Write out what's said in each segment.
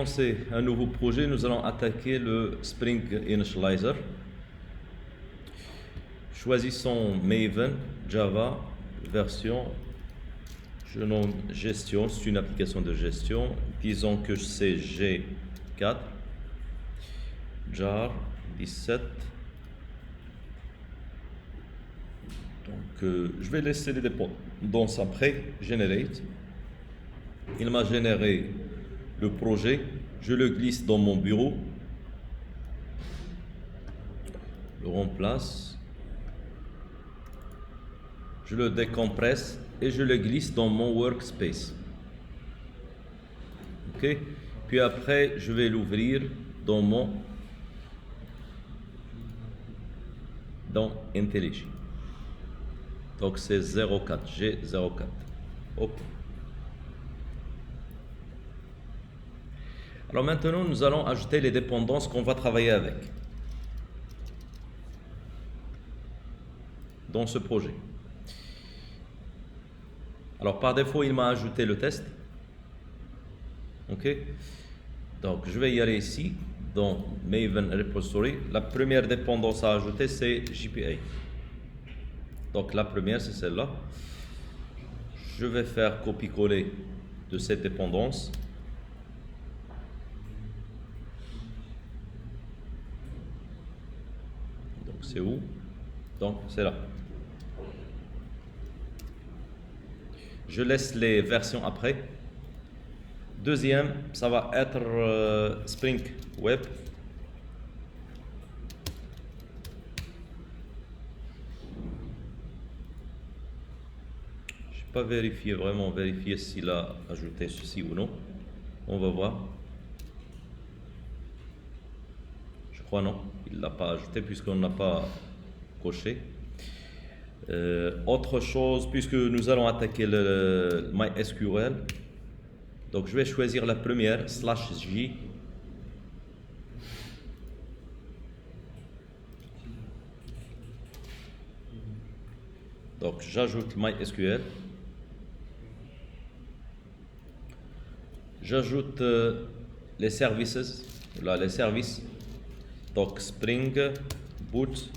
Lancer un nouveau projet, nous allons attaquer le Spring Initializer. Choisissons Maven, Java, version, je nomme gestion, c'est une application de gestion. Disons que c'est G4, jar 17. Donc je vais laisser les dépendances après, generate. Il m'a généré le projet, je le glisse dans mon bureau, le remplace, je le décompresse et je le glisse dans mon workspace. Ok, puis après je vais l'ouvrir dans IntelliJ. Donc c'est 04, G04. Ok. Alors maintenant, nous allons ajouter les dépendances qu'on va travailler avec dans ce projet. Alors par défaut, il m'a ajouté le test. Ok. Donc je vais y aller ici dans Maven Repository. La première dépendance à ajouter, c'est JPA. Donc la première, c'est celle-là. Je vais faire copier-coller de cette dépendance. Donc c'est où? Donc c'est là. Je laisse les versions après. Deuxième, ça va être Spring Web. Je n'ai pas vraiment vérifié s'il a ajouté ceci ou non. On va voir. Je crois non, il ne l'a pas ajouté puisqu'on n'a pas coché. Autre chose, puisque nous allons attaquer le MySQL, donc je vais choisir la première, /j. Donc j'ajoute MySQL. J'ajoute les services, là les services. Donc Spring Boot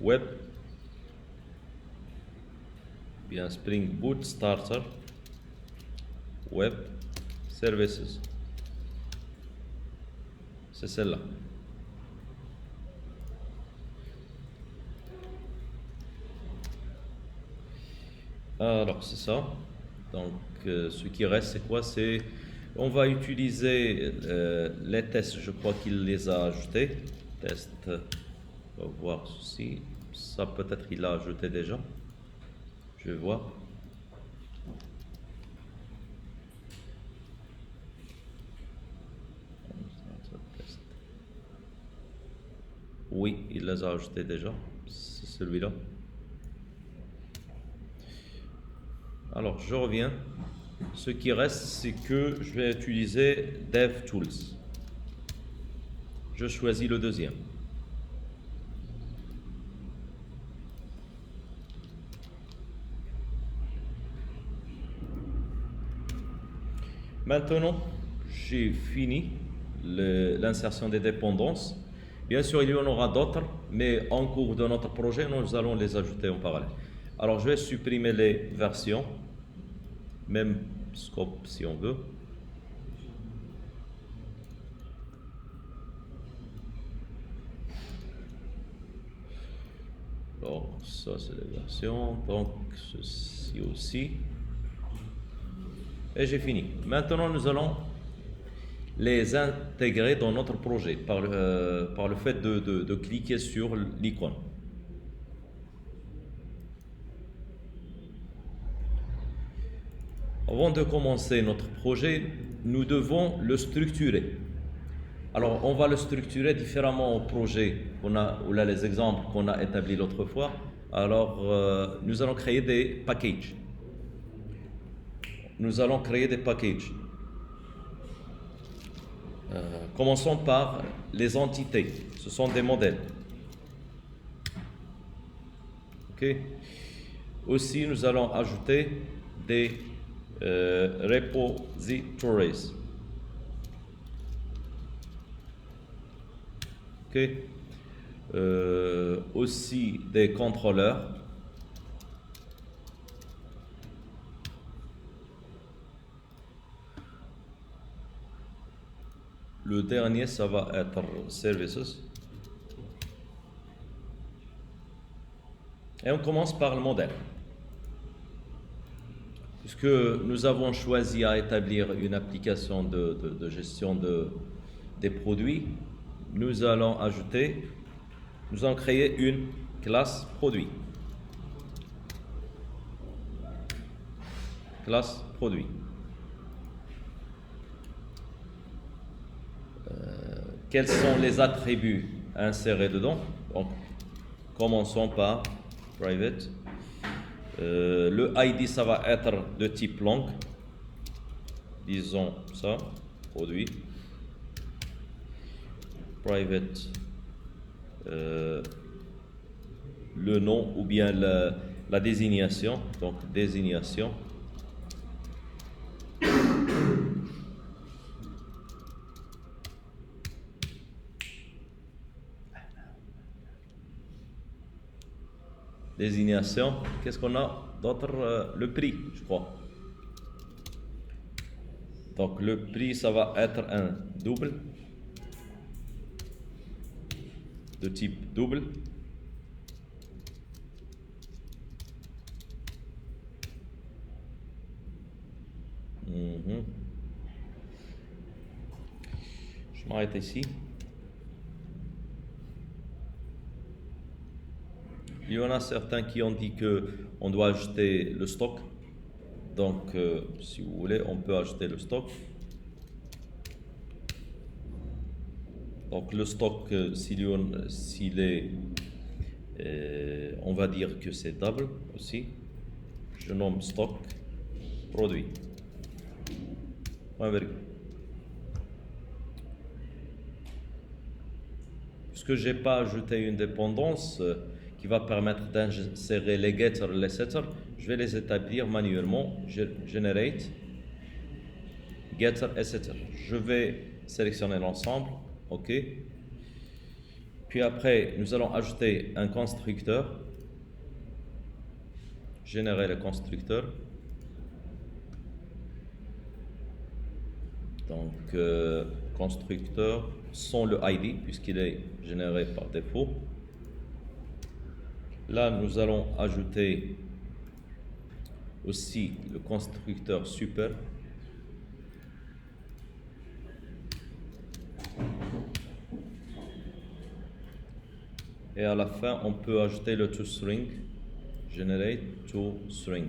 Web, bien Spring Boot Starter Web Services. C'est celle-là. Alors c'est ça. Donc ce qui reste, c'est quoi? C'est on va utiliser les tests. Je crois qu'il les a ajoutés. Test. On va voir ceci. Ça peut-être il l'a ajouté déjà. Je vais voir. Oui, il les a ajoutés déjà. C'est celui-là. Alors, je reviens. Ce qui reste, c'est que je vais utiliser DevTools. Je choisis le deuxième. Maintenant, j'ai fini l'insertion des dépendances. Bien sûr, il y en aura d'autres, mais en cours de notre projet, nous allons les ajouter en parallèle. Alors, je vais supprimer les versions, même scope si on veut. Alors, ça c'est les versions, donc ceci aussi. Et j'ai fini. Maintenant, nous allons les intégrer dans notre projet par le fait de cliquer sur l'icône. Avant de commencer notre projet, nous devons le structurer. Alors, on va le structurer différemment au projet ou là les exemples qu'on a établis l'autre fois. Alors, nous allons créer des packages. Nous allons créer des packages. Commençons par les entités. Ce sont des modèles. Ok. Aussi, nous allons ajouter des repositories. Ok. Aussi des contrôleurs. Le dernier, ça va être services. Et on commence par le modèle. Puisque nous avons choisi à établir une application de gestion des produits, nous allons créer une classe produit. Classe produit. Quels sont les attributs insérés dedans? Donc, commençons par private. Le ID, ça va être de type long. Disons ça, produit. Private, le nom ou bien la désignation. Donc, désignation. Désignation, qu'est-ce qu'on a d'autre? Le prix, je crois. Donc le prix, ça va être un double, de type double. Je m'arrête ici. Il y en a certains qui ont dit qu'on doit ajouter le stock. Donc, si vous voulez, on peut ajouter le stock. Donc, le stock, s'il est, on va dire que c'est double aussi. Je nomme stock produit. Puisque je n'ai pas ajouté une dépendance qui va permettre d'insérer les getters et les setters, je vais les établir manuellement. Generate, getter et setter. Je vais sélectionner l'ensemble, ok. Puis après, nous allons ajouter un constructeur. Générer le constructeur. Donc, constructeur sans le ID, puisqu'il est généré par défaut. Là, nous allons ajouter aussi le constructeur super. Et à la fin, on peut ajouter le toString. Generate toString.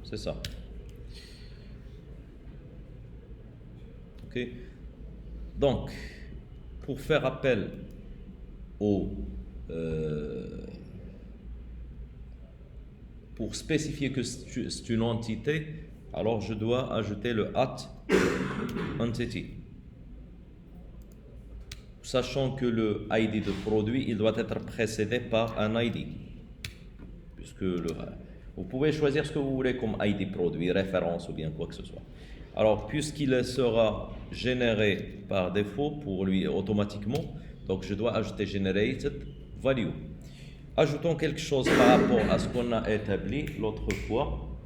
C'est ça. Ok. Donc, pour faire appel pour spécifier que c'est une entité, alors je dois ajouter le @entity. Sachant que le ID de produit, il doit être précédé par un ID. Puisque vous pouvez choisir ce que vous voulez comme ID produit, référence ou bien quoi que ce soit. Alors, puisqu'il sera généré par défaut pour lui automatiquement, donc je dois ajouter generated value. Ajoutons quelque chose par rapport à ce qu'on a établi l'autre fois.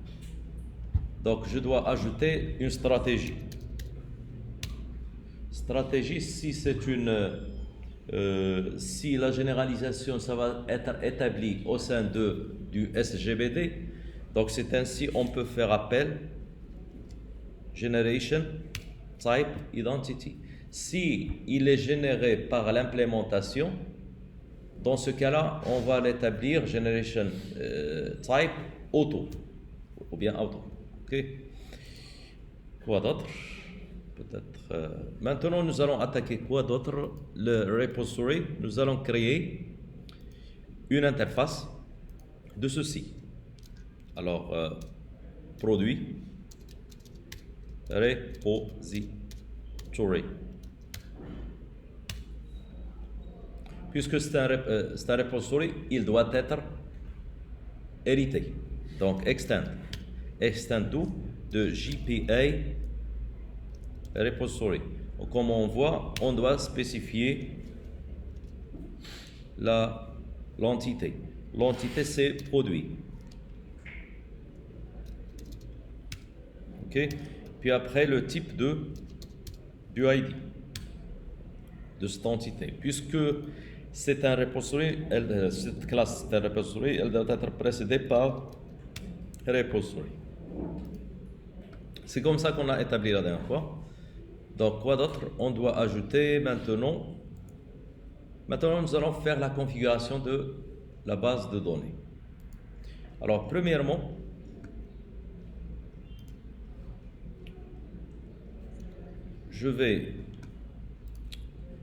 Donc, je dois ajouter une stratégie. Stratégie, si c'est si la généralisation, ça va être établi au sein du SGBD, donc c'est ainsi on peut faire appel generation type identity. Si il est généré par l'implémentation, dans ce cas-là, on va l'établir generation type auto ou bien auto. Ok. Quoi d'autre? Peut-être. Maintenant, nous allons attaquer quoi d'autre? Le repository. Nous allons créer une interface de ceci. Alors, produit, repository. Puisque c'est un repository, il doit être hérité. Donc, extend to de JPA repository. Comme on voit, on doit spécifier l'entité. L'entité, c'est produit. OK? Puis après, le type du ID, de cette entité. Puisque c'est un repository, cette classe est un repository, elle doit être précédée par repository. C'est comme ça qu'on a établi la dernière fois. Donc, quoi d'autre? On doit ajouter maintenant. Maintenant, nous allons faire la configuration de la base de données. Alors, premièrement, je vais.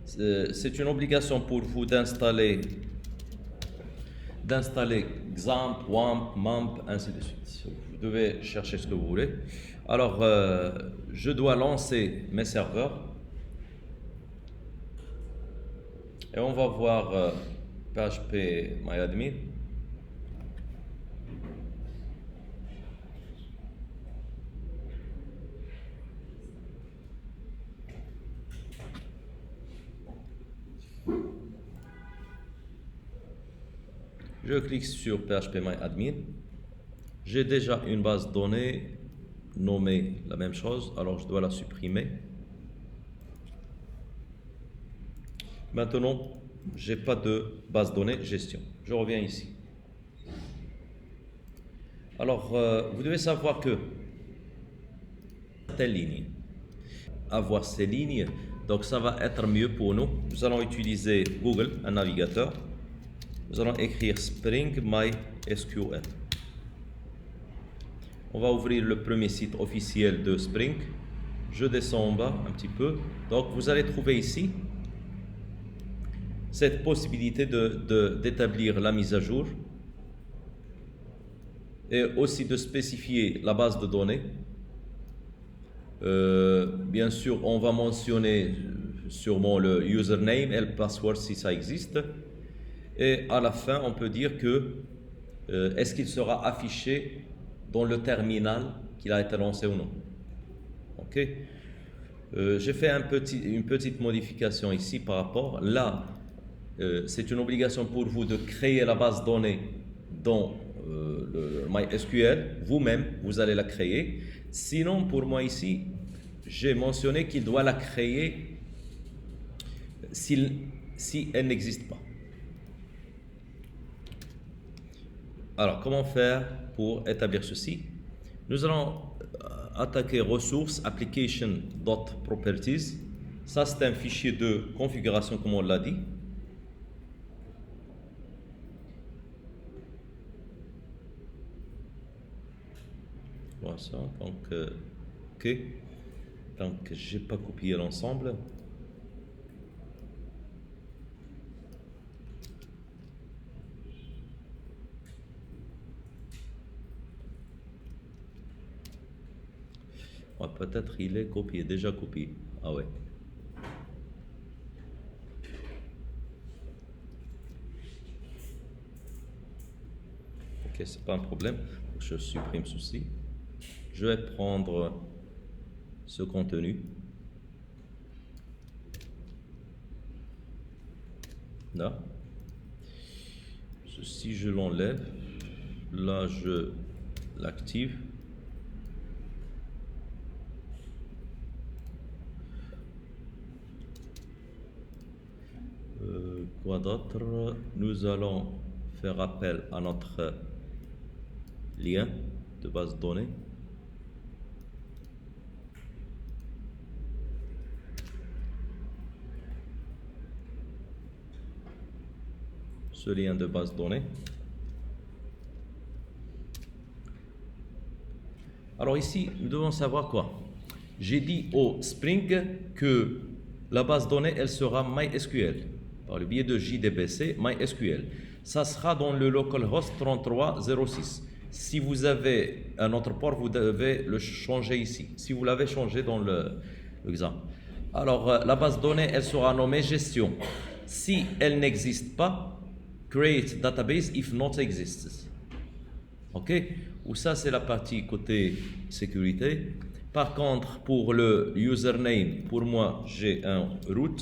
C'est une obligation pour vous d'installer XAMPP, WAMP, MAMP, ainsi de suite. Vous devez chercher ce que vous voulez. Alors, je dois lancer mes serveurs. Et on va voir PHP MyAdmin. Je clique sur PHP MyAdmin. J'ai déjà une base de données nommée la même chose, alors je dois la supprimer. Maintenant, je n'ai pas de base de données gestion. Je reviens ici. Alors, vous devez savoir que telle ligne, avoir ces lignes, donc ça va être mieux pour nous. Nous allons utiliser Google, un navigateur. Nous allons écrire Spring MySQL. On va ouvrir le premier site officiel de Spring. Je descends en bas un petit peu. Donc, vous allez trouver ici cette possibilité d'établir la mise à jour et aussi de spécifier la base de données. Bien sûr, on va mentionner sûrement le username et le password si ça existe. Et à la fin, on peut dire que est-ce qu'il sera affiché dans le terminal qu'il a été lancé ou non. Ok. J'ai fait une petite modification ici par rapport. Là, c'est une obligation pour vous de créer la base de données dans le MySQL. Vous-même, vous allez la créer. Sinon, pour moi ici, j'ai mentionné qu'il doit la créer si elle n'existe pas. Alors, comment faire pour établir ceci? Nous allons attaquer ressources application.properties. Ça, c'est un fichier de configuration, comme on l'a dit. Voilà ça. Donc, OK. Donc, j'ai pas copié l'ensemble. Ouais, peut-être il est copié, déjà copié. Ah ouais. Ok, c'est pas un problème. Je supprime ceci. Je vais prendre ce contenu. Là. Ceci, je l'enlève. Là, je l'active. Quoi d'autre? Nous allons faire appel à notre lien de base de données. Ce lien de base de données. Alors ici, nous devons savoir quoi? J'ai dit au Spring que la base de données, elle sera MySQL. Par le biais de JDBC, MySQL. Ça sera dans le localhost 3306. Si vous avez un autre port, vous devez le changer ici. Si vous l'avez changé dans l'exemple. Alors, la base de données, elle sera nommée gestion. Si elle n'existe pas, create database if not exists. OK? Ou ça, c'est la partie côté sécurité. Par contre, pour le username, pour moi, j'ai un root.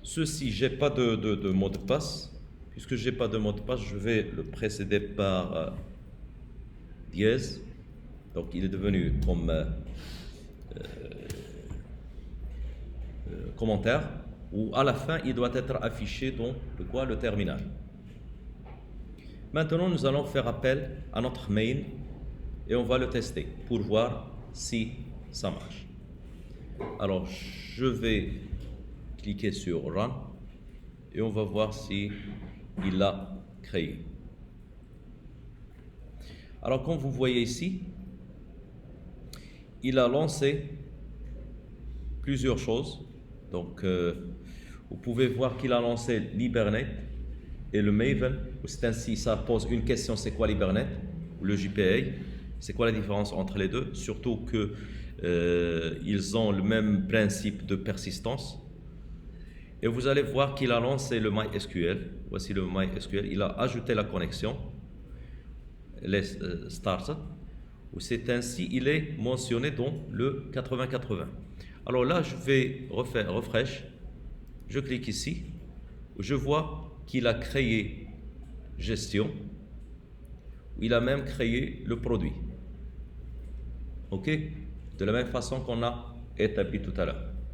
Ceci, j'ai pas de mot de passe. Puisque j'ai pas de mot de passe, je vais le précéder par dièse. Donc il est devenu comme commentaire, où à la fin il doit être affiché dans le terminal. Maintenant nous allons faire appel à notre main et on va le tester pour voir si ça marche. Alors je vais cliquer sur Run et on va voir si il l'a créé. Alors comme vous voyez ici, il a lancé plusieurs choses. Donc vous pouvez voir qu'il a lancé l'Hibernate et le Maven. C'est ainsi, ça pose une question, c'est quoi l'Hibernate ou le JPA? C'est quoi la différence entre les deux? Surtout que ils ont le même principe de persistance. Et vous allez voir qu'il a lancé le MySQL. Voici le MySQL. Il a ajouté la connexion, les start. C'est ainsi, il est mentionné dans le 80-80. Alors là, je vais refaire refresh. Je clique ici. Je vois qu'il a créé gestion. Il a même créé le produit. OK? De la même façon qu'on a établi tout à l'heure.